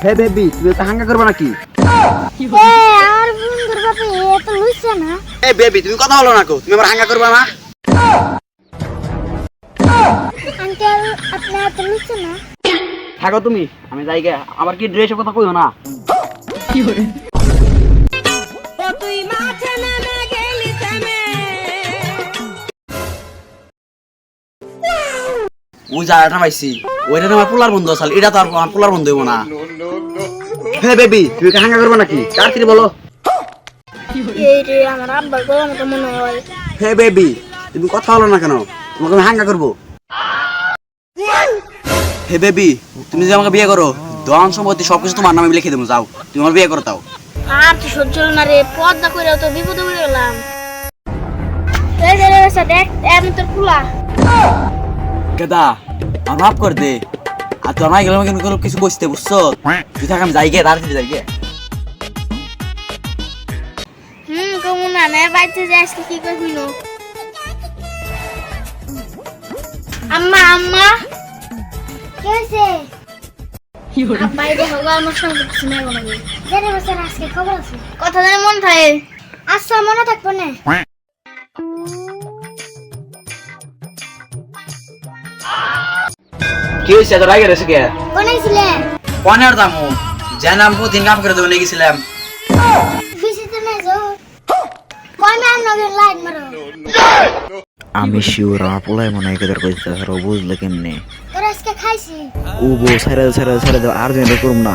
হে baby তুমি তো হাঙ্গা করবে নাকি? আর বন্ধুর বাপে এত লুইছে না। এ বেবি তুমি কথা বলো না কো, তুমি আমার হাঙ্গা করবে না? আঙ্কেল আপনি এত লুইছে না। থাকো তুমি, আমি যাই গে। আবার কি ড্রেসের কথা কইও না। ও জায়গাটা পাইছি, ওইটা আমার পোলার বন্ধু আসল, এটা তো আর আমার পোলার বন্ধু হইব না। হে বেবি তুমি কি হাঙ্গা করবে নাকি? তাড়াতাড়ি বলো। এই রে আমার আব্বার গলা মতো মনে হয়। হে বেবি তুমি কথা বলো না কেন? তোমাকে আমি হাঙ্গা করবো। হে বেবি তুমি যদি আমাকে বিয়ে করো, ধন সম্পত্তি সবকিছু তোমার নামে লিখে দেবো। যাও তুমি আমার বিয়ে করো। তাও আর তো সহ্য হলো না রে, পর্দা করে তো বিপদে পড়ে গেলাম। এই রে দেখ আমি তোর পুলা। কেদা আমার মাফ করে দে। আর তো আমার গেলাম কিন্তু কিছু বসতে বুঝছো? তুই থাক, আমি যাই গে, তাড়াতাড়ি যাই গে। কমু না না বাইতে যাই আজকে কি করবি নো? আম্মা আম্মা কি হইছে? আব্বা এই দেখো আমার সঙ্গে কিছু নাই বলে। জানি বসে আজকে খবর আছে। কথা জানি মন থাকে। আচ্ছা মনে থাকবো না। কি হয়েছে এত রাগে রয়েছে কে? কোনাইছিলে? পনের দামু যে নাম প্রতিদিন কাম করে দেবো নিয়ে গেছিলাম। ফিসিতে নাই যো। কোন নাম নগে লাইন মারো। আমি শিওর আমার পোলাই মনে হয় এদের কইতে বুঝলে কেমনে তোর আজকে খাইছি। ও বউ ছেড়ে দাও আর যেন করুম না।